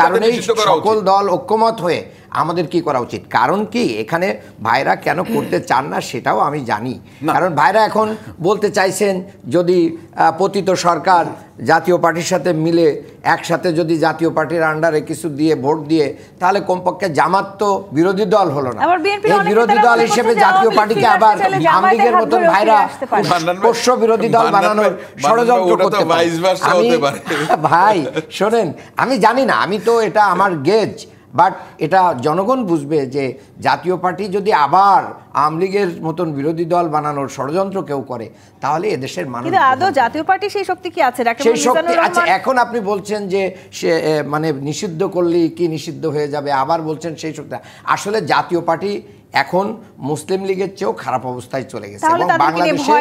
সকল দল ঐক্যমত হয়ে আমাদের কি করা উচিত। কারণ কি এখানে ভাইরা কেন করতে চান না সেটাও আমি জানি। কারণ ভাইরা এখন বলতে চাইছেন, যদি পতিত সরকার জাতীয় পার্টির সাথে মিলে একসাথে যদি জাতীয় পার্টির আন্ডারে কিছু দিয়ে ভোট দিয়ে, তাহলে কমপক্ষে জামাত তো বিরোধী দল হলো না। এই বিরোধী দল হিসেবে জাতীয় পার্টিকে আবার আওয়ামী লীগের মতন ভাইরা পোষ্য বিরোধী দল বানানোর ষড়যন্ত্র করতে পারে। ভাই শোনেন, আমি জানি না, আমি তো এটা আমার গেজ, বাট এটা জনগণ বুঝবে যে জাতীয় পার্টি যদি আবার আওয়ামী লীগের মতন বিরোধী দল বানানোর ষড়যন্ত্র কেউ করে, তাহলে এদেশের মানুষ আদৌ জাতীয় পার্টি সেই শক্তি কি আছে? সেই শক্তি আছে। এখন আপনি বলছেন যে সে মানে নিষিদ্ধ করলেই কি নিষিদ্ধ হয়ে যাবে, আবার বলছেন সেই শক্তি। আসলে জাতীয় পার্টি এখন মুসলিম লীগের চেয়েও খারাপ অবস্থায় চলে গেছে এবং বাংলাদেশে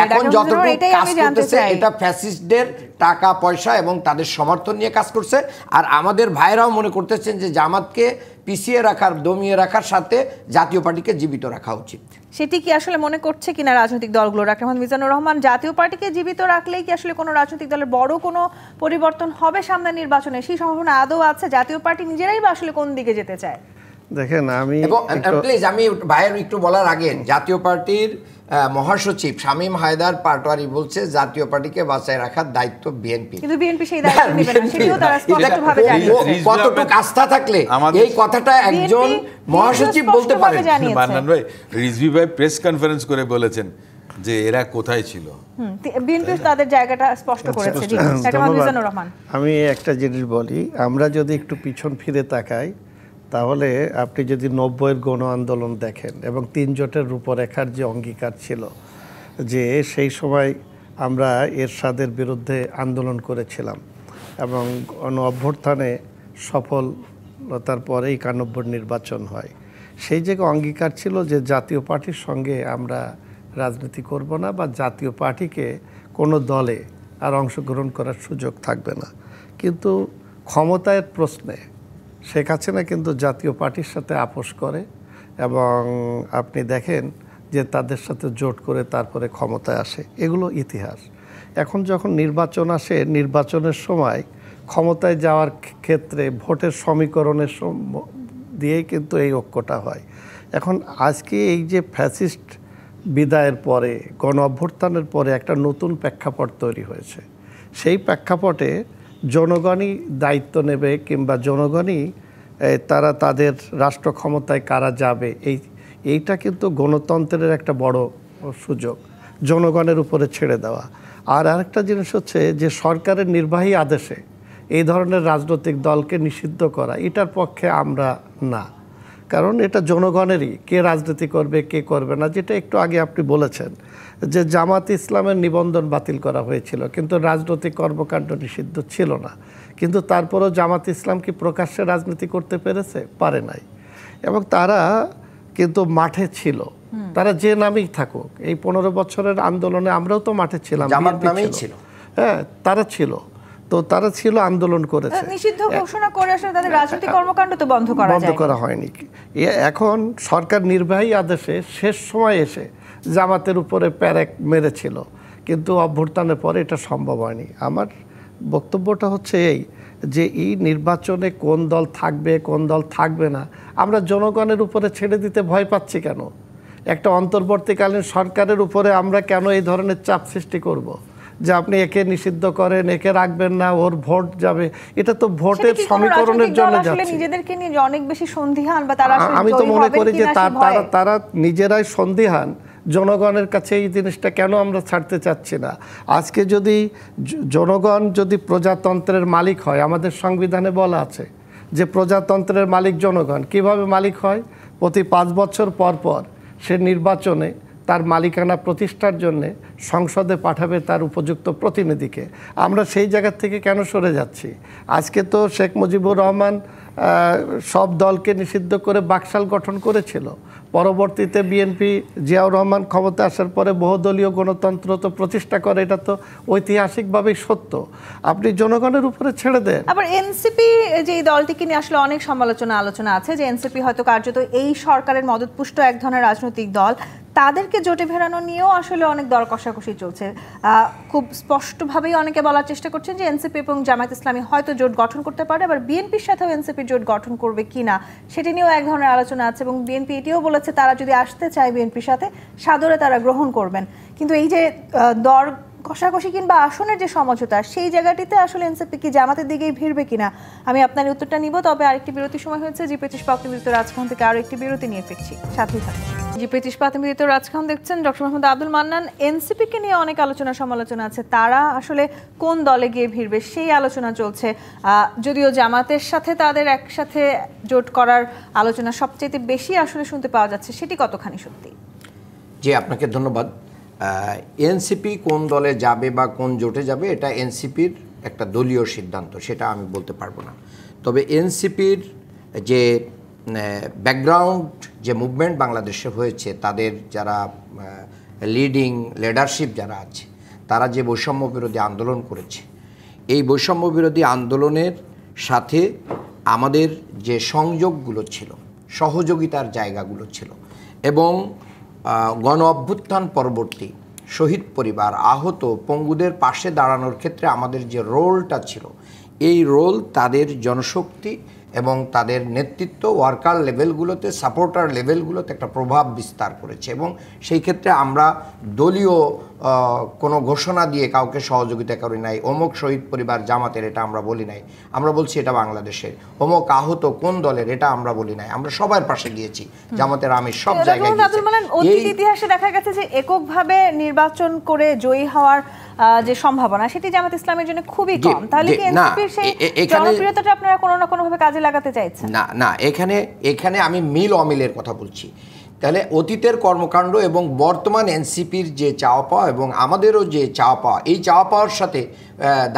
এখন যতটুকু কাজ করতেছে এটা ফ্যাসিস্টদের টাকা পয়সা এবং তাদের সমর্থন নিয়ে কাজ করছে। আর আমাদের ভাইরাও মনে করতেছেন যে জামাতকে পিছিয়ে রাখার, দমিয়ে রাখার সাথে জাতীয় পার্টিকে জীবিত রাখা উচিত। সেটি কি আসলে মনে করছে কিনা রাজনৈতিক দলগুলো? ডক্টর মোহাম্মদ মিজানুর রহমান, জাতীয় পার্টিকে জীবিত রাখলেই কি আসলে কোনো রাজনৈতিক দলের বড় কোনো পরিবর্তন হবে সামনে নির্বাচনে? সেই সম্ভাবনা আদৌ আছে? জাতীয় পার্টি নিজেরাই বা আসলে কোন দিকে যেতে চায়? দেখেন, আমি প্লিজ আমি ভাইয়ের একটু বলার আগে, জাতীয় পার্টির মহাসচিব শামীম হায়দার পাটোয়ারি বলছে জাতীয় পার্টিকে বাঁচায় রাখার দায়িত্ব বিএনপি, কিন্তু বিএনপি সেই দায়িত্ব নেবে না, সেটিও তারা স্পষ্টভাবে জানিয়েছে। কতটুকু আস্থা থাকলে এই কথাটা একজন মহাসচিব বলতে পারেন? মান্নান ভাই, রিজভী ভাই প্রেস কনফারেন্স করে বলেছেন যে এরা কোথায় ছিল। বিএনপি তাদের জায়গাটা স্পষ্ট করেছে। ডক্টর মোহাম্মদ মিজানুর রহমান, আমি একটা জিনিস বলি, আমরা যদি একটু পিছন ফিরে তাকাই, তাহলে আপনি যদি 90-এর গণ আন্দোলন দেখেন এবং 3 জোটের রূপরেখার যে অঙ্গীকার ছিল, যে সেই সময় আমরা এরশাদের বিরুদ্ধে আন্দোলন করেছিলাম এবং গণ অভ্যুত্থানে সফলতার পরেই 91 নির্বাচন হয়। সেই জায়গায় অঙ্গীকার ছিল যে জাতীয় পার্টির সঙ্গে আমরা রাজনীতি করব না, বা জাতীয় পার্টিকে কোনো দলে আর অংশগ্রহণ করার সুযোগ থাকবে না। কিন্তু ক্ষমতার প্রশ্নে শেখ হাসিনা কিন্তু জাতীয় পার্টির সাথে আপোষ করে এবং আপনি দেখেন যে তাদের সাথে জোট করে তারপরে ক্ষমতায় আসে। এগুলো ইতিহাস। এখন যখন নির্বাচন আসে, নির্বাচনের সময় ক্ষমতায় যাওয়ার ক্ষেত্রে ভোটের সমীকরণের দিয়েই কিন্তু এই ঐক্যটা হয়। এখন আজকে এই যে ফ্যাসিস্ট বিদায়ের পরে, গণ অভ্যুত্থানের পরে একটা নতুন প্রেক্ষাপট তৈরি হয়েছে। সেই প্রেক্ষাপটে জনগণই দায়িত্ব নেবে, কিংবা জনগণই তারা তাদের রাষ্ট্র ক্ষমতায় কারা যাবে, এইটা কিন্তু গণতন্ত্রের একটা বড় সুযোগ, জনগণের উপরে ছেড়ে দেওয়া। আর আরেকটা জিনিস হচ্ছে যে সরকারের নির্বাহী আদেশে এই ধরনের রাজনৈতিক দলকে নিষিদ্ধ করা, এটার পক্ষে আমরা না। কারণ এটা জনগণেরই, কে রাজনীতি করবে কে করবে না। যেটা একটু আগে আপনি বলেছেন যে জামাত ইসলামের নিবন্ধন বাতিল করা হয়েছিল, কিন্তু রাজনৈতিক কর্মকাণ্ড নিষিদ্ধ ছিল না। কিন্তু তারপরও জামাত ইসলাম কি প্রকাশ্যে রাজনীতি করতে পেরেছে? পারে নাই। এবং তারা কিন্তু মাঠে ছিল, তারা যে নামেই থাকুক। এই 15 বছরের আন্দোলনে আমরাও তো মাঠে ছিলাম, জামাত নামেই ছিল। হ্যাঁ, তারা ছিল, তো তারা ছিল, আন্দোলন করেছে। নিষিদ্ধ ঘোষণা করে আসলে তাদের রাজনৈতিক কর্মকাণ্ড তো বন্ধ করা হয়নি। এখন সরকার নির্বাহী আদেশে শেষ সময় এসে জামাতের উপরে প্যারেক মেরেছিল, কিন্তু অভ্যুত্থানের পরে এটা সম্ভব হয়নি। আমার বক্তব্যটা হচ্ছে এই যে এই নির্বাচনে কোন দল থাকবে কোন দল থাকবে না আমরা জনগণের উপরে ছেড়ে দিতে ভয় পাচ্ছি কেন? একটা অন্তর্বর্তীকালীন সরকারের উপরে আমরা কেন এই ধরনের চাপ সৃষ্টি করব যে আপনি একে নিষিদ্ধ করেন, একে রাখবেন না, ওর ভোট যাবে? এটা তো ভোটের সমীকরণের জন্য যাচ্ছে। নিজেদেরকে নিয়ে অনেক বেশি সন্দিহান বা তারা আমি তো মনে করি যে তারা নিজেরাই সন্দিহান। জনগণের কাছে এই জিনিসটা কেন আমরা ছাড়তে চাচ্ছি না? আজকে যদি জনগণ যদি প্রজাতন্ত্রের মালিক হয়, আমাদের সংবিধানে বলা আছে যে প্রজাতন্ত্রের মালিক জনগণ। কিভাবে মালিক হয়? প্রতি 5 বছর পর পর সে নির্বাচনে তার মালিকানা প্রতিষ্ঠার জন্য সংসদে পাঠাবে তার উপযুক্ত প্রতিনিধিকে। আমরা সেই জায়গা থেকে কেন সরে যাচ্ছি? আজকে তো শেখ মুজিবুর রহমান সব দলকে নিষিদ্ধ করে বাকশাল গঠন করেছিল। পরবর্তীতে বিএনপি জিয়াউর রহমান ক্ষমতা আসার পরে বহুদলীয় গণতন্ত্র তো প্রতিষ্ঠা করে, এটা তো ঐতিহাসিকভাবেই সত্য। আপনি জনগণের উপরে ছেড়ে দেন। আবার এনসিপি যে এই দলটিকে নিয়ে আসলে অনেক আলোচনা আছে যে এনসিপি হয়তো কার্যত এই সরকারের মদতপুষ্ট এক ধরনের রাজনৈতিক দল, তাদেরকে জোটে ফেরানো নিয়েও আসলে অনেক দর কষাকষি চলছে। খুব স্পষ্টভাবেই অনেকে বলার চেষ্টা করছেন যে এনসিপি এবং জামায়াত ইসলামী হয়তো জোট গঠন করতে পারে, আবার বিএনপির সাথেও এনসিপি জোট গঠন করবে কিনা সেটি নিয়েও এক ধরনের আলোচনা আছে, এবং বিএনপি এটিও বলেছে তারা যদি আসতে চায় বিএনপির সাথে সাদরে তারা গ্রহণ করবেন। কিন্তু এই যে দর কষাকষি কিংবা আসনের যে সমঝোতা, সেই জায়গাটিতে আসলে এনসিপি কি জামাতের দিকেই ভিড়বে কিনা, আমি আপনার উত্তরটা নিব। তবে আরেকটি বিরতির সময় হয়েছে। জি25 পাতিমিলিত রাজখান থেকে আরও একটি বিরতি নিয়ে ফিরছি, সাথেই থাকুন। জি25 পাতিমিলিত রাজখান দেখছেন। ডক্টর মোহাম্মদ আব্দুল মান্নান, এনসিপিকে নিয়ে অনেক সমালোচনা আছে, তারা আসলে কোন দলে গিয়ে ভিড়বে সেই আলোচনা চলছে। যদিও জামাতের সাথে তাদের একসাথে জোট করার আলোচনা সবচেয়ে বেশি আসলে শুনতে পাওয়া যাচ্ছে, সেটি কতখানি সত্যি? জি, আপনাকে ধন্যবাদ। এনসিপি কোন দলে যাবে বা কোন জোটে যাবে এটা এনসিপির একটা দলীয় সিদ্ধান্ত, সেটা আমি বলতে পারবো না। তবে এনসিপির যে ব্যাকগ্রাউন্ড যে মুভমেন্ট বাংলাদেশে হয়েছে, তাদের যারা লিডারশিপ যারা আছে, তারা যে বৈষম্য বিরোধী আন্দোলন করেছে, এই বৈষম্য বিরোধী আন্দোলনের সাথে আমাদের যে সংযোগগুলো ছিল, সহযোগিতার জায়গাগুলো ছিল, এবং গণ অভ্যুত্থান পরবর্তী শহীদ পরিবার, আহত পঙ্গুদের পাশে দাঁড়ানোর ক্ষেত্রে আমাদের যে রোলটা ছিল, এই রোল তাদের জনশক্তি এবং তাদের নেতৃত্ব ওয়ার্কার লেভেলগুলোতে, সাপোর্টার লেভেলগুলোতে একটা প্রভাব বিস্তার করেছে। এবং সেই ক্ষেত্রে আমরা দলীয় কোনো ঘোষণা দিয়ে কাউকে সহযোগিতা করি নাই। অমুক শহীদ পরিবার জামাতের, এটা আমরা বলি নাই। আমরা বলছি এটা বাংলাদেশের। অমুক আহত কোন দলের, এটা আমরা বলি নাই। আমরা সবার পাশে গিয়েছি, জামাতের আমি সব জায়গায় গিয়েছি। অতীত ইতিহাসে দেখা গেছে যে এককভাবে নির্বাচন করে জয়ী হওয়ার যে সম্ভাবনা, সেটি জামাত ইসলামের জন্য খুবই কম। তাহলে কি এনসিপির সেই জনপ্রিয়তাটা আপনারা কোনো না কোনো ভাবে কাজে লাগাতে চাইছেন? না, এখানে আমি মিল অমিলের কথা বলছি। তাহলে অতীতের কর্মকাণ্ড এবং বর্তমান এনসিপির যে চাওয়া পাওয়া এবং আমাদেরও যে চাওয়া পাওয়া, এই চাওয়া পাওয়ার সাথে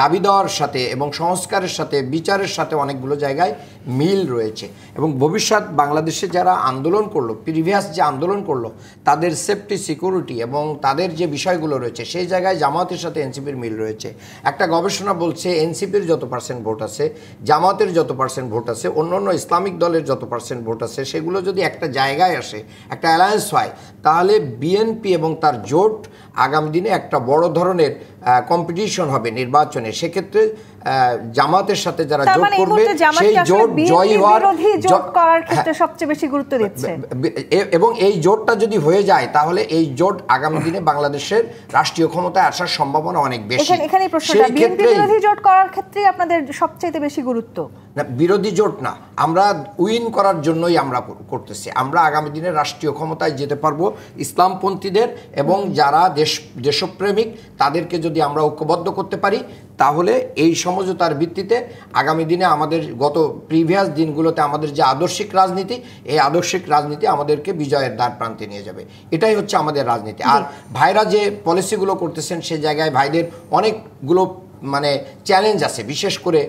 দাবি দেওয়ার সাথে এবং সংস্কারের সাথে বিচারের সাথে অনেকগুলো জায়গায় মিল রয়েছে। এবং ভবিষ্যৎ বাংলাদেশে যারা আন্দোলন করলো, প্রিভিয়াস যে আন্দোলন করলো, তাদের সেফটি, সিকিউরিটি এবং তাদের যে বিষয়গুলো রয়েছে, সেই জায়গায় জামাতের সাথে এনসিপির মিল রয়েছে। একটা গবেষণা বলছে এনসিপির যত পার্সেন্ট ভোট আছে, জামাতের যত পার্সেন্ট ভোট আছে, অন্য ইসলামিক দলের যত পার্সেন্ট ভোট আছে, সেগুলো যদি একটা জায়গায় আসে, একটা অ্যালায়েন্স হয়, তাহলে বিএনপি এবং তার জোট আগামী দিনে একটা বড় ধরনের কম্পিটিশন হবে নির্বাচনে। সেক্ষেত্রে জামাতের সাথে যারা জোট করবে, সেই জোট জয়ী হওয়ার জোট করার ক্ষেত্রে সবচেয়ে বেশি গুরুত্ব দিচ্ছে। এবং এই জোটটা যদি হয়ে যায়, তাহলে এই জোট আগামী দিনে বাংলাদেশের রাষ্ট্রীয় ক্ষমতায় আসার সম্ভাবনা অনেক বেশি। এখানে প্রশ্নটা, বিএনপি বিরোধী জোট করার ক্ষেত্রে আপনাদের সবচেয়ে বেশি গুরুত্ব? না, বিরোধী জোট না, আমরা উইন করার জন্যই আমরা করতেছি। আমরা আগামী দিনে রাষ্ট্রীয় ক্ষমতায় যেতে পারবো ইসলামপন্থীদের এবং যারা দেশপ্রেমিক, তাদেরকে যদি আমরা ঐক্যবদ্ধ করতে পারি, তাহলে এই সমঝোতার ভিত্তিতে আগামী দিনে আমাদের গত প্রিভিয়াস দিনগুলোতে আমাদের যে আদর্শিক রাজনীতি, এই আদর্শিক রাজনীতি আমাদেরকে বিজয়ের দ্বার প্রান্তে নিয়ে যাবে। এটাই হচ্ছে আমাদের রাজনীতি। আর ভাইরা যে পলিসিগুলো করতেছেন, সে জায়গায় ভাইদের অনেকগুলো চ্যালেঞ্জ আছে, বিশেষ করে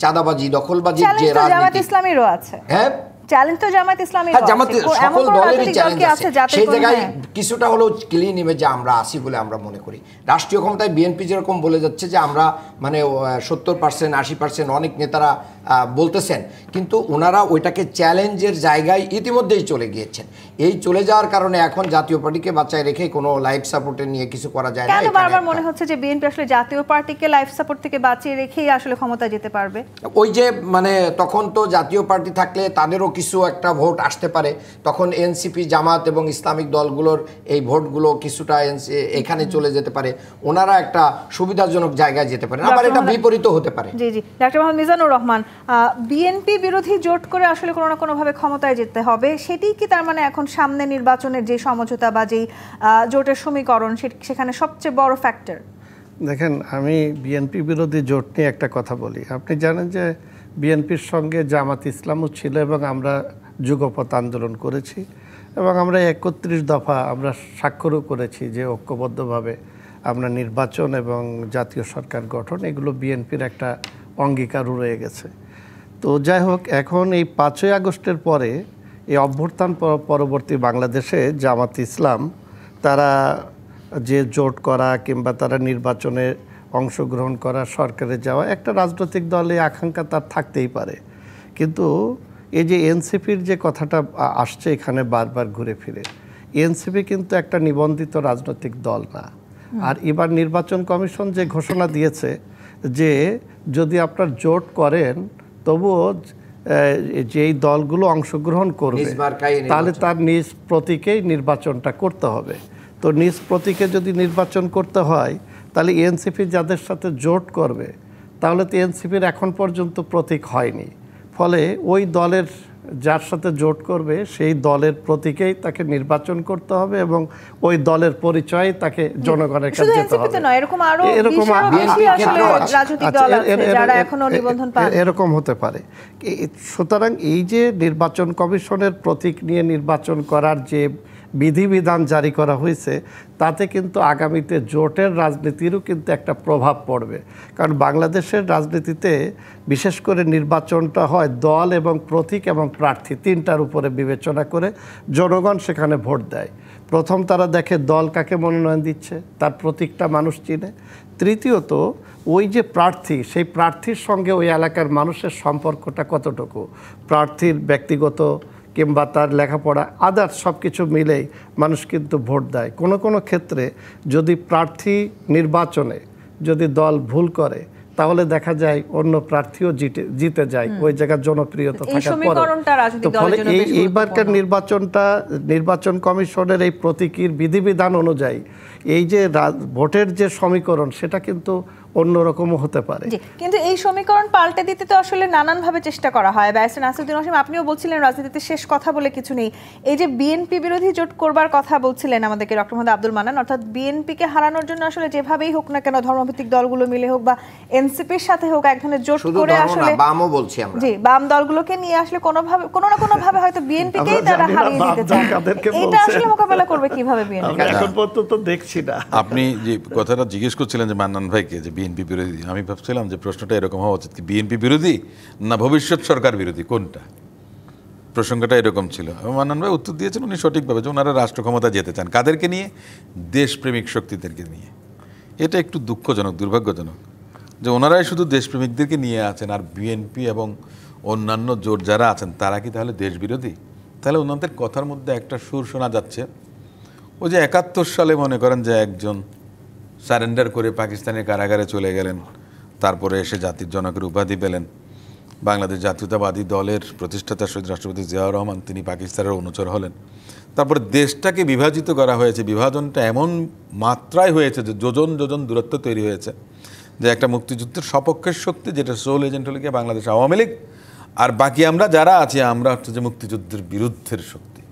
চাঁদাবাজি, দখলবাজির যে রাজনীতি, ইসলামেরও আছে। হ্যাঁ, চ্যালেঞ্জ তো জামায়াত ইসলামী হ্যাঁ, জামাতের সকল দলেরই চ্যালেঞ্জ আছে, সেই জায়গায় কিছুটা হলেও ক্লিন ইমেজে আমরা আসি বলে আমরা মনে করি। রাষ্ট্রীয় ক্ষমতায় বিএনপি যেরকম বলে যাচ্ছে যে আমরা মানে 70%, 80% অনেক নেতারা বলতেছেন, কিন্তু ওনারা ওইটাকে চ্যালেঞ্জের জায়গায় ইতিমধ্যেই চলে গিয়েছেন। এই চলে যাওয়ার কারণে এখন জাতীয় পার্টিকে বাঁচায় রেখে কোনো লাইফ সাপোর্টে নিয়ে কিছু করা যায় না। কেন বারবার মনে হচ্ছে যে বিএনপি আসলে জাতীয় পার্টিকে লাইফ সাপোর্ট থেকে বাঁচিয়ে রেখেই আসলে ক্ষমতা যেতে পারবে? ওই যে মানে তখন তো জাতীয় পার্টি থাকলে তাদেরও কিছু একটা ভোট আসতে পারে, তখন এনসিপি, জামাত এবং ইসলামিক দলগুলোর এই ভোটগুলো কিছুটা এখানে চলে যেতে পারে, ওনারা একটা সুবিধাজনক জায়গায় যেতে পারে, আবার এটা বিপরীত হতে পারে। জি জি, ডক্টর মোহাম্মদ মিজানুর রহমান, বিএনপি বিরোধী জোট করে আসলে কোনো না কোনোভাবে ক্ষমতায় যেতে হবে, সেটি কি তার মানে এখন সামনে নির্বাচনের যে সমঝোতা বা যেই জোটের সমীকরণ সেখানে সবচেয়ে বড় ফ্যাক্টর? দেখেন, আমি বিএনপি বিরোধী জোট নিয়ে একটা কথা বলি। আপনি জানেন যে বিএনপির সঙ্গে জামাত ইসলামও ছিল এবং আমরা যুগপৎ আন্দোলন করেছি এবং আমরা 31 দফা আমরা স্বাক্ষরও করেছি যে ঐক্যবদ্ধভাবে আমরা নির্বাচন এবং জাতীয় সরকার গঠন, এগুলো বিএনপির একটা অঙ্গীকারও রয়ে গেছে। তো যাই হোক, এখন এই 5ই আগস্টের পরে এই অভ্যুত্থান পরবর্তী বাংলাদেশে জামাত ইসলাম তারা যে জোট করা কিংবা তারা নির্বাচনে অংশগ্রহণ করা, সরকারে যাওয়া, একটা রাজনৈতিক দলে আকাঙ্ক্ষা তার থাকতেই পারে, কিন্তু এই যে এনসিপির যে কথাটা আসছে এখানে বারবার ঘুরে ফিরে, এনসিপি কিন্তু একটা নিবন্ধিত রাজনৈতিক দল না। আর এবার নির্বাচন কমিশন যে ঘোষণা দিয়েছে যে যদি আপনার জোট করেন তবুও যেই দলগুলো অংশগ্রহণ করবে তাহলে তার নিজ প্রতীকেই নির্বাচনটা করতে হবে। তো নিজ প্রতীকে যদি নির্বাচন করতে হয় তাহলে এনসিপি যাদের সাথে জোট করবে তাহলে তো এনসিপির এখন পর্যন্ত প্রতীক হয়নি, ফলে ওই দলের যার সাথে জোট করবে সেই দলের প্রতীকেই তাকে নির্বাচন করতে হবে এবং ওই দলের পরিচয় তাকে জনগণের কাছে যেতে হবে। এরকম হতে পারে। সুতরাং এই যে নির্বাচন কমিশনের প্রতীক নিয়ে নির্বাচন করার যে বিধিবিধান জারি করা হয়েছে তাতে কিন্তু আগামীতে জোটের রাজনীতিরও কিন্তু একটা প্রভাব পড়বে, কারণ বাংলাদেশের রাজনীতিতে বিশেষ করে নির্বাচনটা হয় দল এবং প্রতীক এবং প্রার্থী তিনটার উপরে বিবেচনা করে জনগণ সেখানে ভোট দেয়। প্রথম তারা দেখে দল কাকে মনোনয়ন দিচ্ছে, তার প্রতীকটা মানুষ চিনে। তৃতীয়ত ওই যে প্রার্থী, সেই প্রার্থীর সঙ্গে ওই এলাকার মানুষের সম্পর্কটা কতটুকু, প্রার্থীর ব্যক্তিগত কিংবা তার লেখাপড়া আদার্স সব কিছু মিলেই মানুষ কিন্তু ভোট দেয়। কোনো কোনো ক্ষেত্রে যদি প্রার্থী নির্বাচনে যদি দল ভুল করে তাহলে দেখা যায় অন্য প্রার্থীও জিতে যায় ওই জায়গার জনপ্রিয়তা থাকার পরে। তো ফলে এইবারকার নির্বাচন কমিশনের এই প্রতীকীর বিধিবিধান অনুযায়ী এই যে ভোটের যে সমীকরণ সেটা কিন্তু অন্যরকমও হতে পারে। কিন্তু এই সমীকরণ পাল্টে দিতে তো আসলে নানানভাবে চেষ্টা করা হয়। ব্যারিস্টার নাসিরউদ্দিন ওসীম, আপনিও বলছিলেন রাজনীতিতে শেষ কথা বলে কিছু নেই। এই যে বিএনপি বিরোধী জোট করবার কথা বলছিলেন আমাদেরকে ডক্টর মোহাম্মদ আব্দুল মান্নান, অর্থাৎ বিএনপিকে হারানোর জন্য আসলে যেভাবেই হোক না কেন, ধর্মভিত্তিক দলগুলো মিলে হোক বা এনসিপির সাথে হোক, এক ধরনের জোট করে আসলে জি বাম দলগুলোকে নিয়ে আসলে কোনোভাবে কোনো না কোনোভাবে হয়তো বিএনপিকেই তারা হারিয়ে দিতে চায়। এটা আসলে মোকাবেলা করবে কিভাবে বিএনপি? এখন পর্যন্ত দেখছি না। আপনি যে কথাটা জিজ্ঞেস করছিলেন যে মান্নান ভাইকে যে বিএনপি বিরোধী, আমি ভাবছিলাম যে প্রশ্নটা এরকম হওয়া উচিত, কি বিএনপি বিরোধী না ভবিষ্যৎ সরকার বিরোধী, কোনটা? প্রসঙ্গটা এরকম ছিল। মান্নান ভাই উত্তর দিয়েছেন উনি সঠিকভাবে যে ওনারা রাষ্ট্র ক্ষমতা যেতে চান। কাদেরকে নিয়ে? দেশপ্রেমিক শক্তিদেরকে নিয়ে। এটা একটু দুঃখজনক, দুর্ভাগ্যজনক যে ওনারাই শুধু দেশপ্রেমিকদেরকে নিয়ে আছেন, আর বিএনপি এবং অন্যান্য জোট যারা আছেন তারা কি তাহলে দেশ বিরোধী? তাহলে ওনাদের কথার মধ্যে একটা সুর শোনা যাচ্ছে, ওই যে 71 সালে মনে করেন যে একজন সারেন্ডার করে পাকিস্তানের কারাগারে চলে গেলেন, তারপরে এসে জাতির জনকের উপাধি পেলেন। বাংলাদেশ জাতীয়তাবাদী দলের প্রতিষ্ঠাতা শহীদ রাষ্ট্রপতি জিয়াউর রহমান তিনি পাকিস্তানের অনুচর হলেন। তারপরে দেশটাকে বিভাজিত করা হয়েছে, বিভাজনটা এমন মাত্রায় হয়েছে যে যোজন যোজন দূরত্ব তৈরি হয়েছে যে একটা মুক্তিযুদ্ধের সপক্ষের শক্তি যেটা সোল এজেন্ট হলে গিয়ে বাংলাদেশ আওয়ামী লীগ, আর বাকি আমরা যারা আছি আমরা হচ্ছে যে মুক্তিযুদ্ধের বিরুদ্ধের শক্তি।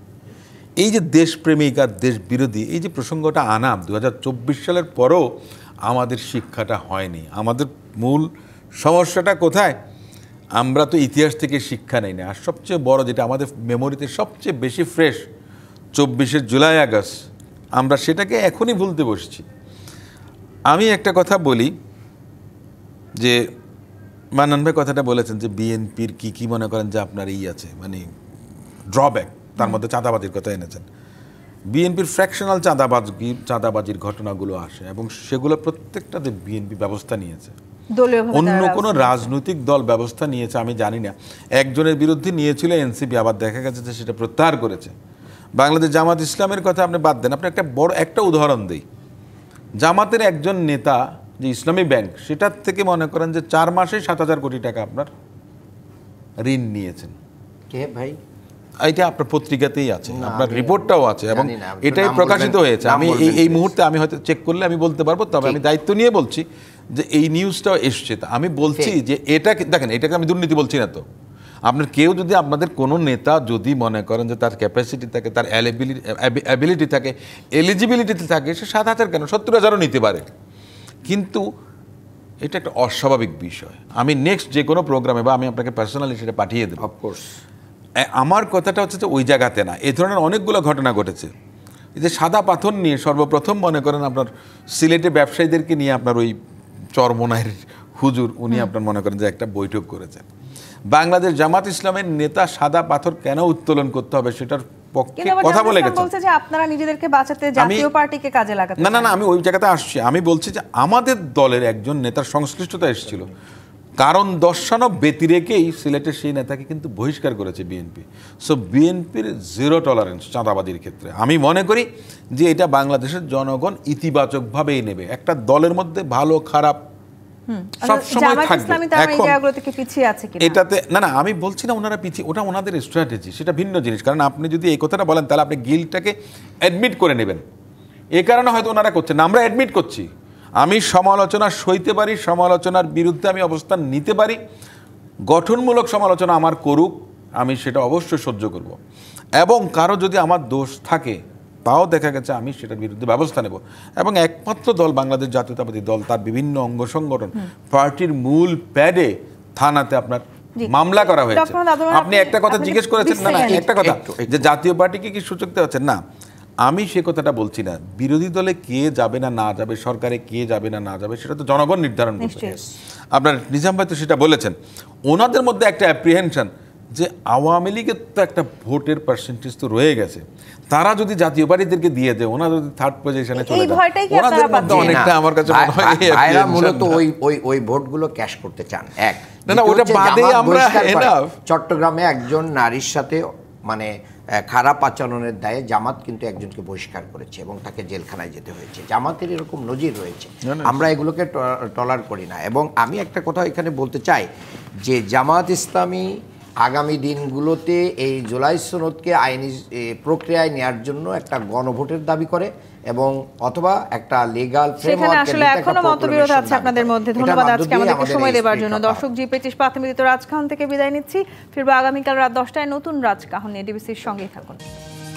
এই যে দেশপ্রেমিক আর দেশ বিরোধী এই যে প্রসঙ্গটা আনা 2024 সালের পরও আমাদের শিক্ষাটা হয়নি। আমাদের মূল সমস্যাটা কোথায়? আমরা তো ইতিহাস থেকে শিক্ষা নেই না। আর সবচেয়ে বড় যেটা আমাদের মেমোরিতে সবচেয়ে বেশি ফ্রেশ 24শে জুলাই আগস্ট, আমরা সেটাকে এখনই ভুলতে বসছি। আমি একটা কথা বলি যে মান্নান ভাই কথাটা বলেছেন যে বিএনপির কি মনে করেন যে আপনার আছে, মানে ড্রব্যাক, তার মধ্যে চাঁদাবাজির কথা এনেছেন। বিএনপির ফ্র্যাকশনাল চাঁদাবাজির ঘটনাগুলো আসে এবং সেগুলো প্রত্যেকটাতে বিএনপি ব্যবস্থা নিয়েছে। অন্য কোনো রাজনৈতিক দল ব্যবস্থা নিয়েছে আমি জানি না। একজনের বিরুদ্ধে নিয়েছিল এনসিপি, আবার দেখা গেছে যে সেটা প্রত্যাহার করেছে। বাংলাদেশ জামাত ইসলামের কথা আপনি বাদ দেন, আপনি একটা উদাহরণ দিই। জামাতের একজন নেতা যে ইসলামী ব্যাংক, সেটার থেকে মনে করেন যে 4 মাসে 7,000 কোটি টাকা আপনার ঋণ নিয়েছেন। কে ভাই? এটা আপনার পত্রিকাতেই আছে, আপনার রিপোর্টটাও আছে এবং এটাই প্রকাশিত হয়েছে। আমি এই মুহূর্তে আমি হয়তো চেক করলে আমি বলতে পারবো, তবে আমি দায়িত্ব নিয়ে বলছি যে এই নিউজটাও এসছে। আমি বলছি যে এটা দেখেন, এটাকে আমি দুর্নীতি বলছি না। তো আপনার কেউ যদি আপনাদের কোনো নেতা যদি মনে করেন যে তার ক্যাপাসিটি থাকে, তার অ্যাবিলিটি থাকে, এলিজিবিলিটি থাকে, সে 7,000 কেন 70,000ও নিতে পারে। কিন্তু এটা একটা অস্বাভাবিক বিষয়। আমি নেক্সট যে কোনো প্রোগ্রামে বা আমি আপনাকে পার্সোনালি সেটা পাঠিয়ে দেবো। অফকোর্স আমার কথাটা হচ্ছে যে ওই জায়গাতে না, এ ধরনের অনেকগুলো ঘটনা ঘটেছে। এই যে সাদা পাথর নিয়ে সর্বপ্রথম মনে করেন আপনার সিলেটে ব্যবসায়ীদেরকে নিয়ে আপনার ওই চরমোনাইয়ের হুজুর উনি আপনার মনে করেন যে একটা বৈঠক করেছেন। বাংলাদেশ জামাত ইসলামের নেতা সাদা পাথর কেন উত্তোলন করতে হবে সেটার পক্ষে কথা বলে গেছেন। বলছে যে আপনারা নিজেদেরকে বাঁচাতে জাতীয় পার্টিকে কাজে লাগাতে। না, আমি ওই জায়গাতে আসছি। আমি বলছি যে আমাদের দলের একজন নেতার সংশ্লিষ্টতা এসেছিল, কারণ দর্শানো ব্যতিরেকেই সিলেটের সেই নেতাকে কিন্তু বহিষ্কার করেছে বিএনপি। সো বিএনপির 0 টলারেন্স চাঁদাবাজির ক্ষেত্রে। আমি মনে করি যে এটা বাংলাদেশের জনগণ ইতিবাচকভাবেই নেবে। একটা দলের মধ্যে ভালো খারাপ সবসময় থাকবে। এটাতে না আমি বলছি না ওনারা পিছিয়ে, ওটা ওনাদের স্ট্র্যাটেজি, সেটা ভিন্ন জিনিস। কারণ আপনি যদি এই কথাটা বলেন তাহলে আপনি গিল্ডটাকে অ্যাডমিট করে নেবেন। এই কারণে হয়তো ওনারা করছেন না, আমরা অ্যাডমিট করছি। আমি সমালোচনা সইতে পারি, সমালোচনার বিরুদ্ধে আমি অবস্থান নিতে পারি, গঠনমূলক সমালোচনা আমার করুক, আমি সেটা অবশ্যই সহ্য করব। এবং কারো যদি আমার দোষ থাকে তাও দেখা গেছে আমি সেটার বিরুদ্ধে ব্যবস্থা নেব। এবং একমাত্র দল বাংলাদেশ জাতীয়তাবাদী দল, তার বিভিন্ন অঙ্গ সংগঠন, পার্টির মূল প্যাডে থানাতে আপনার মামলা করা হয়েছে। আপনি একটা কথা জিজ্ঞেস করেছেন, না একটা কথা যে জাতীয় পার্টিকে কি সুযোগ দেওয়া হচ্ছে না, আমি সে কথাটা বলছি না। বিরোধী দলে কে যাবে না না যাবে, সরকারে কে যাবে না না যাবে, সেটা তো জনগণ নির্ধারণ করবে। আপনার নিজাম ভাই তো সেটা বলেছেন। ওনাদের মধ্যে একটা অ্যাপ্রিহেনশন যে আওয়ামী লীগের তো একটা ভোটের পার্সেন্টেজ তো রয়ে গেছে, তারা যদি জাতীয় পার্টিদেরকে দিয়ে দেয়, ওনারা যদি 3rd পজিশনে চলে যায়, ওনাদের মধ্যে অনেকটা আমার কাছে মনে হয় ভাইরা মূলত ওই ভোটগুলো ক্যাশ করতে চান। এক না ওটা বাদে আমরা চট্টগ্রামে একজন নারীর সাথে মানে খারাপ আচরণের দায়ে জামাত কিন্তু একজনকে বহিষ্কার করেছে এবং তাকে জেলখানায় যেতে হয়েছে। জামাতের এরকম নজির রয়েছে, আমরা এগুলোকে টলার করি না। এবং আমি একটা কথা এখানে বলতে চাই যে জামাত ইসলামী আগামী দিনগুলোতে এই জুলাই সনদকে আইনি প্রক্রিয়ায় নেওয়ার জন্য একটা গণভোটের দাবি করে এবং অথবা একটা লিগ্যাল ফ্রেমওয়ার্ক। আসলে এখনো মতবিরোধ আছে আপনাদের মধ্যে। ধন্যবাদ আজকে আমাদেরকে সময় দেওয়ার জন্য। দর্শক, জি25 প্রাথমিক রাজকাহন থেকে বিদায় নিচ্ছি। ফিরবো আগামীকাল রাত 10টায় নতুন রাজকাহন নিয়ে। ডিবিসির সঙ্গেই থাকুন।